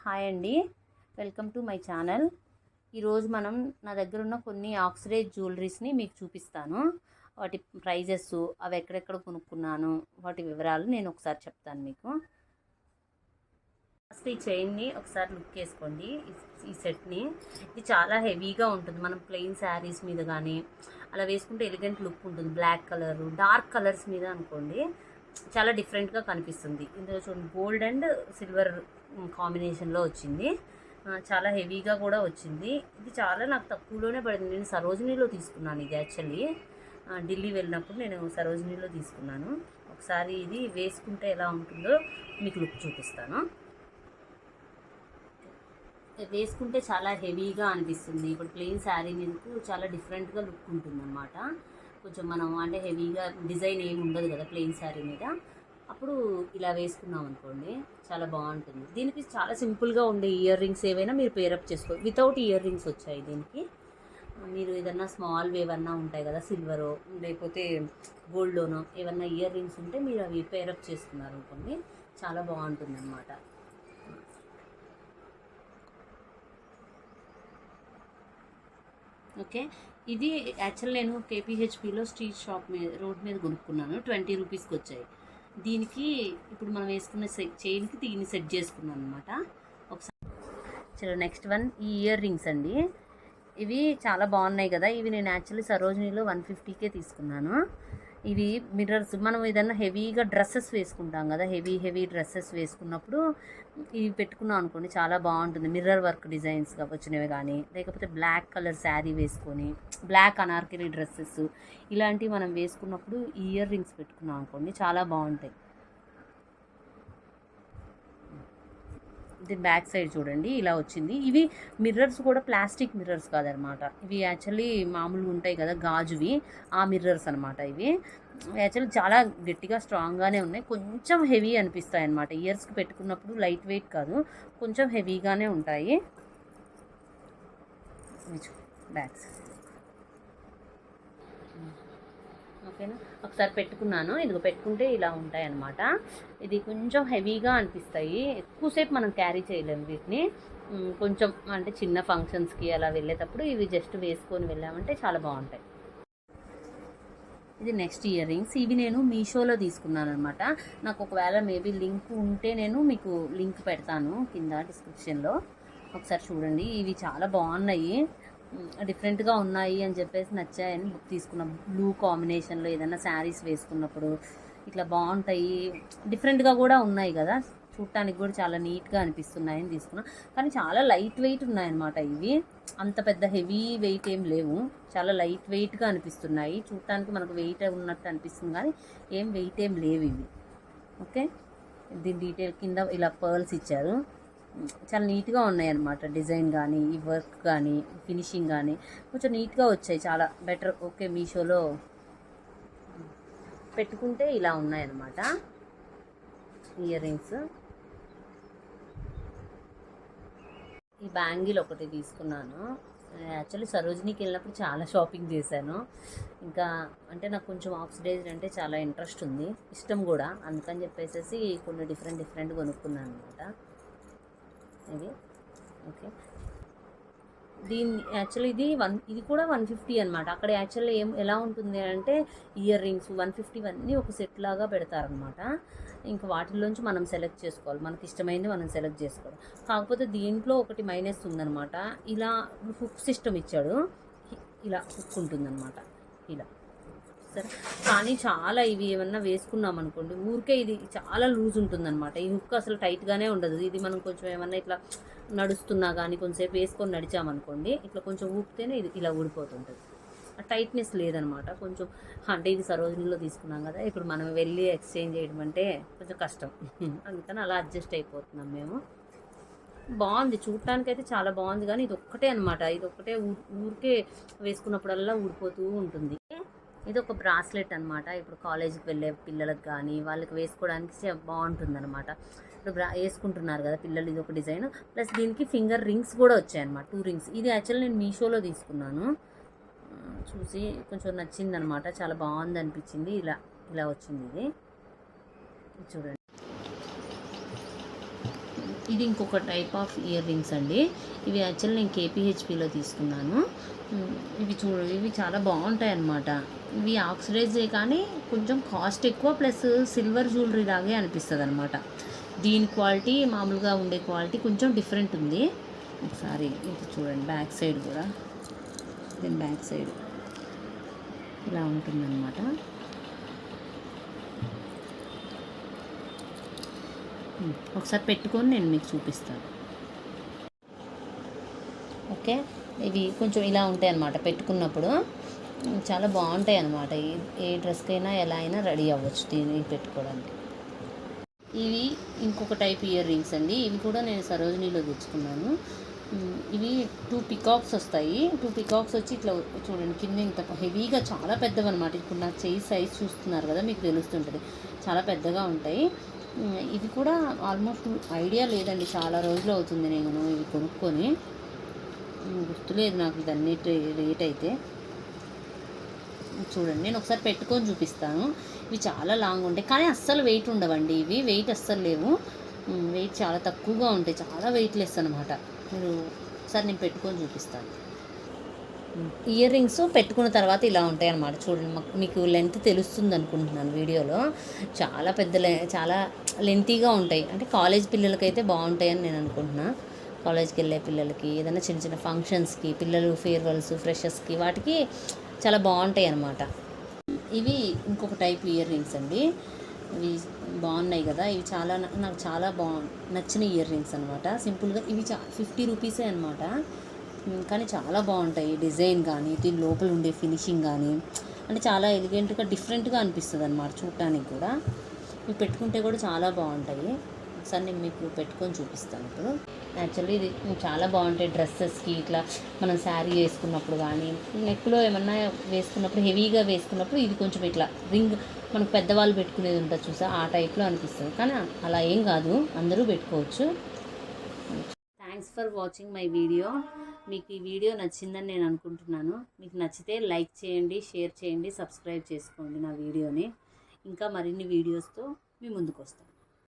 Hi అండి, welcome to my channel. ఈరోజు మనం నా దగ్గర ఉన్న కొన్ని ఆక్సిడైజ్ జ్యువెలరీస్ని మీకు చూపిస్తాను. వాటి ప్రైజెస్, అవి ఎక్కడెక్కడ కొనుక్కున్నాను, వాటి వివరాలు నేను ఒకసారి చెప్తాను మీకు. ఫస్ట్ ఈ చైన్ని ఒకసారి లుక్ వేసుకోండి. ఈ సెట్ని, ఇది చాలా హెవీగా ఉంటుంది. మనం ప్లెయిన్ శారీస్ మీద కానీ అలా వేసుకుంటే ఎలిగెంట్ లుక్ ఉంటుంది. బ్లాక్ కలర్, డార్క్ కలర్స్ మీద అనుకోండి చాలా డిఫరెంట్గా కనిపిస్తుంది. ఇందులో చూడండి, గోల్డ్ అండ్ సిల్వర్ కాంబినేషన్లో వచ్చింది. చాలా హెవీగా కూడా వచ్చింది. ఇది చాలా నాకు తక్కువలోనే పడింది. నేను సరోజినీలో తీసుకున్నాను. ఇది యాక్చువల్లీ ఢిల్లీ వెళ్ళినప్పుడు నేను సరోజినీలో తీసుకున్నాను. ఒకసారి ఇది వేసుకుంటే ఎలా ఉంటుందో మీకు లుక్ చూపిస్తాను. వేసుకుంటే చాలా హెవీగా అనిపిస్తుంది. ఇప్పుడు ప్లెయిన్ శారీ మీదకు చాలా డిఫరెంట్గా లుక్ ఉంటుంది అన్నమాట. కొంచెం మనం అంటే హెవీగా డిజైన్ ఏమి ఉండదు కదా ప్లెయిన్ శారీ మీద. అప్పుడు ఇలా వేసుకున్నాం అనుకోండి చాలా బాగుంటుంది. దీనికి చాలా సింపుల్గా ఉండే ఇయర్ రింగ్స్ ఏవైనా మీరు పేరప్ చేసుకోవచ్చు. వితౌట్ ఇయర్ రింగ్స్ వచ్చాయి దీనికి. మీరు ఏదన్నా స్మాల్ ఏవన్నా ఉంటాయి కదా, సిల్వరో లేకపోతే గోల్డ్లోనో ఏమన్నా ఇయర్ రింగ్స్ ఉంటే మీరు అవి పేరప్ చేసుకున్నారు అనుకోండి చాలా బాగుంటుంది అన్నమాట. ఓకే, ఇది యాక్చువల్ నేను కేపీహెచ్పిలో స్ట్రీట్ షాప్ మీద రోడ్ మీద కొనుక్కున్నాను. 20 రూపీస్కి వచ్చాయి. దీనికి ఇప్పుడు మనం వేసుకున్న చైన్కి దీన్ని సెట్ చేసుకున్నాను అనమాట. ఒకసారి చలో నెక్స్ట్ వన్, ఈ ఇయర్ రింగ్స్ అండి. ఇవి చాలా బాగున్నాయి కదా. ఇవి నేను యాక్చువల్లీ సరోజినీలో 150కే తీసుకున్నాను. ఇవి మిర్రర్స్, మనం ఏదన్నా హెవీగా డ్రెస్సెస్ వేసుకుంటాం కదా, హెవీ డ్రెస్సెస్ వేసుకున్నప్పుడు ఇవి పెట్టుకున్నాం అనుకోండి చాలా బాగుంటుంది. మిర్రర్ వర్క్ డిజైన్స్గా వచ్చినవి కానీ, లేకపోతే బ్లాక్ కలర్ శారీ వేసుకొని బ్లాక్ అనార్కలి డ్రెస్సెస్ ఇలాంటివి మనం వేసుకున్నప్పుడు ఇయర్ రింగ్స్ పెట్టుకున్నాం అనుకోండి చాలా బాగుంటాయి. దీని బ్యాక్ సైడ్ చూడండి ఇలా వచ్చింది. ఇవి మిర్రర్స్ కూడా ప్లాస్టిక్ మిర్రర్స్ కాదనమాట. ఇవి యాక్చువల్లీ మామూలుగా ఉంటాయి కదా గాజువి, ఆ మిర్రర్స్ అనమాట. ఇవి యాక్చువల్లీ చాలా గట్టిగా స్ట్రాంగ్గానే ఉన్నాయి. కొంచెం హెవీ అనిపిస్తాయి అనమాట. ఇయర్స్కి పెట్టుకున్నప్పుడు లైట్ వెయిట్ కాదు, కొంచెం హెవీగానే ఉంటాయి. బ్యాగ్స్ ఓకేనా, ఒకసారి పెట్టుకున్నాను. ఇదిగో పెట్టుకుంటే ఇలా ఉంటాయి అన్నమాట. ఇది కొంచెం హెవీగా అనిపిస్తాయి, ఎక్కువసేపు మనం క్యారీ చేయలేము వీటిని. కొంచెం అంటే చిన్న ఫంక్షన్స్కి అలా వెళ్ళేటప్పుడు ఇవి జస్ట్ వేసుకొని వెళ్ళామంటే చాలా బాగుంటాయి. ఇది నెక్స్ట్ ఇయర్ రింగ్స్. ఇవి నేను మీషోలో తీసుకున్నాను అనమాట. నాకు ఒకవేళ మేబీ లింక్ ఉంటే నేను మీకు లింక్ పెడతాను కింద డిస్క్రిప్షన్లో. ఒకసారి చూడండి. ఇవి చాలా బాగున్నాయి, డిఫరెంట్గా ఉన్నాయి అని చెప్పేసి నచ్చాయని బుక్ తీసుకున్నాం. బ్లూ కాంబినేషన్లో ఏదైనా శారీస్ వేసుకున్నప్పుడు ఇట్లా బాగుంటాయి. డిఫరెంట్గా కూడా ఉన్నాయి కదా, చూడటానికి కూడా చాలా నీట్గా అనిపిస్తున్నాయని తీసుకున్నాం. కానీ చాలా లైట్ వెయిట్ ఉన్నాయన్నమాట. ఇవి అంత పెద్ద హెవీ వెయిట్ ఏం లేవు, చాలా లైట్ వెయిట్గా అనిపిస్తున్నాయి. చూడటానికి మనకు వెయిట్ ఉన్నట్టు అనిపిస్తుంది కానీ ఏం వెయిట్ ఏం లేవు ఇవి. ఓకే, దీని డీటెయిల్ కింద ఇలా పర్ల్స్ ఇచ్చారు. చాలా నీట్గా ఉన్నాయి అన్నమాట. డిజైన్ కానీ, ఈ వర్క్ కానీ, ఫినిషింగ్ కానీ కొంచెం నీట్గా వచ్చాయి, చాలా బెటర్. ఓకే, మీషోలో పెట్టుకుంటే ఇలా ఉన్నాయన్నమాట ఇయర్ రింగ్స్. ఈ బ్యాంగిల్ ఒకటి తీసుకున్నాను. యాక్చువల్లీ సరోజినీకి వెళ్ళినప్పుడు చాలా షాపింగ్ చేశాను. ఇంకా అంటే నాకు కొంచెం ఆక్సిడైజ్డ్ అంటే చాలా ఇంట్రెస్ట్ ఉంది, ఇష్టం కూడా. అందుకని చెప్పేసి కొన్ని డిఫరెంట్ కొనుక్కున్నాను అనమాట. ఇది ఓకే, దీన్ని యాక్చువల్లీ ఇది కూడా 150 అనమాట. అక్కడ యాక్చువల్లీ ఎలా ఉంటుంది అంటే ఇయర్ రింగ్స్ 150 అన్నీ ఒక సెట్ లాగా పెడతారనమాట. ఇంకా వాటిల్లోంచి మనం సెలెక్ట్ చేసుకోవాలి, మనకి ఇష్టమైనది మనం సెలెక్ట్ చేసుకోవాలి. కాకపోతే దీంట్లో ఒకటి మైనస్ ఉందనమాట. ఇలా హుక్ సిస్టమ్ ఇచ్చాడు, ఇలా హుక్ ఉంటుందన్నమాట ఇలా. సరే, కానీ చాలా ఇవి ఏమన్నా వేసుకున్నాం అనుకోండి ఊరికే ఇది చాలా లూజ్ ఉంటుందన్నమాట. ఈ హుక్ అసలు టైట్గానే ఉండదు. ఇది మనం కొంచెం ఏమన్నా ఇట్లా నడుస్తున్నా కానీ కొంచెంసేపు వేసుకొని నడిచామనుకోండి ఇట్లా కొంచెం ఊపితేనే ఇది ఇలా ఊడిపోతుంటుంది. ఆ టైట్నెస్ లేదనమాట. కొంచెం అంటే ఇది సరోజినీలో తీసుకున్నాం కదా, ఇప్పుడు మనం వెళ్ళి ఎక్స్చేంజ్ చేయడం అంటే కొంచెం కష్టం. అందుకని అలా అడ్జస్ట్ అయిపోతున్నాం మేము. బాగుంది, చూడటానికైతే చాలా బాగుంది. కానీ ఇది ఒక్కటే అనమాట, ఇది ఒక్కటే ఊరికే వేసుకున్నప్పుడల్లా ఊడిపోతూ ఉంటుంది. ఇది ఒక బ్రాస్లెట్ అనమాట. ఇప్పుడు కాలేజీకి వెళ్ళే పిల్లలకు కానీ వాళ్ళకి వేసుకోవడానికి బాగుంటుంది అనమాట. ఇప్పుడు వేసుకుంటున్నారు కదా పిల్లలు, ఇది ఒక డిజైన్. ప్లస్ దీనికి ఫింగర్ రింగ్స్ కూడా వచ్చాయన్నమాట, 2 రింగ్స్. ఇది యాక్చువల్లీ నేను మీషోలో తీసుకున్నాను. చూసి కొంచెం నచ్చింది అనమాట, చాలా బాగుంది అనిపించింది. ఇలా వచ్చింది ఇది చూడండి. ఇది ఇంకొక టైప్ ఆఫ్ ఇయర్ రింగ్స్ అండి. ఇవి యాక్చువల్ నేను కేపీహెచ్పిలో తీసుకున్నాను. ఇవి చాలా బాగుంటాయి అన్నమాట. ఇవి ఆక్సిడైజే కానీ కొంచెం కాస్ట్ ఎక్కువ, ప్లస్ సిల్వర్ జ్యువెలరీ లాగే అనిపిస్తుంది అనమాట. దీని క్వాలిటీ మామూలుగా ఉండే క్వాలిటీ కొంచెం డిఫరెంట్ ఉంది. ఒకసారి ఇది చూడండి, బ్యాక్ సైడ్ కూడా, దీని బ్యాక్ సైడ్ ఇలా ఉంటుందన్నమాట. ఒకసారి పెట్టుకొని నేను మీకు చూపిస్తాను. ఓకే, ఇవి కొంచెం ఇలా ఉంటాయి అన్నమాట. పెట్టుకున్నప్పుడు చాలా బాగుంటాయి అన్నమాట. ఏ డ్రెస్కైనా ఎలా అయినా రెడీ అవ్వచ్చు దీన్ని పెట్టుకోవడానికి. ఇవి ఇంకొక టైప్ ఇయర్ రింగ్స్ అండి. ఇవి కూడా నేను సరోజినీలో తెచ్చుకున్నాను. ఇవి 2 పికాక్స్ వస్తాయి. 2 పికాక్స్ వచ్చి ఇట్లా చూడండి, కింద ఇంత హెవీగా చాలా పెద్దవి అనమాట. ఇప్పుడు నాకు చెయ్యి సైజ్ చూస్తున్నారు కదా, మీకు తెలుస్తుంటుంది, చాలా పెద్దగా ఉంటాయి. ఇది కూడా ఆల్మోస్ట్ ఐడియా లేదండి, చాలా రోజులు అవుతుంది నేను ఇవి కొనుక్కొని, గుర్తులేదు నాకు ఇదన్నీ రేట్ అయితే. చూడండి, నేను ఒకసారి పెట్టుకొని చూపిస్తాను. ఇవి చాలా లాంగ్ ఉంటాయి కానీ అస్సలు వెయిట్ ఉండవండి. ఇవి వెయిట్ అస్సలు లేవు, వెయిట్ చాలా తక్కువగా ఉంటాయి, చాలా వెయిట్లెస్ అనమాట. మీరు ఒకసారి నేను పెట్టుకొని చూపిస్తాను. ఇయర్ రింగ్స్ పెట్టుకున్న తర్వాత ఇలా ఉంటాయి అన్నమాట. చూడండి, మీకు లెంత్ తెలుస్తుంది అనుకుంటున్నాను వీడియోలో. చాలా చాలా లెంతీగా ఉంటాయి. అంటే కాలేజ్ పిల్లలకైతే బాగుంటాయని నేను అనుకుంటున్నాను. కాలేజ్కి వెళ్ళే పిల్లలకి, ఏదైనా చిన్న చిన్న ఫంక్షన్స్కి, పిల్లలు ఫేర్వెల్స్, ఫ్రెషర్స్కి, వాటికి చాలా బాగుంటాయి అన్నమాట. ఇవి ఇంకొక టైప్ ఇయర్ రింగ్స్ అండి. ఇవి బాగున్నాయి కదా, ఇవి నాకు చాలా నచ్చిన ఇయర్ రింగ్స్ అనమాట. సింపుల్గా ఇవి 50 రూపీసే అనమాట. కానీ చాలా బాగుంటాయి. డిజైన్ కానీ, దీని లోపల ఉండే ఫినిషింగ్ కానీ, అంటే చాలా ఎలిగెంట్గా, డిఫరెంట్గా అనిపిస్తుంది అనమాట చూడటానికి కూడా. ఇవి పెట్టుకుంటే కూడా చాలా బాగుంటాయి. ఒకసారి నేను మీకు పెట్టుకొని చూపిస్తాను. ఇప్పుడు యాక్చువల్లీ ఇది చాలా బాగుంటాయి డ్రెస్సెస్కి, ఇట్లా మనం శారీ వేసుకున్నప్పుడు కానీ, నెక్లో ఏమన్నా వేసుకున్నప్పుడు, హెవీగా వేసుకున్నప్పుడు ఇది కొంచెం ఇట్లా రింగ్ మనకు పెద్దవాళ్ళు పెట్టుకునేది ఉంటుంది చూసా, ఆ టైప్లో అనిపిస్తుంది. కానీ అలా ఏం కాదు, అందరూ పెట్టుకోవచ్చు. Thanks for watching my video. మీకు ఈ వీడియో నచ్చిందని నేను అనుకుంటున్నాను. మీకు నచ్చితే లైక్ చేయండి, షేర్ చేయండి, సబ్స్క్రైబ్ చేసుకోండి నా వీడియోని. ఇంకా మరిన్ని వీడియోస్తో మీ ముందుకు వస్తాను.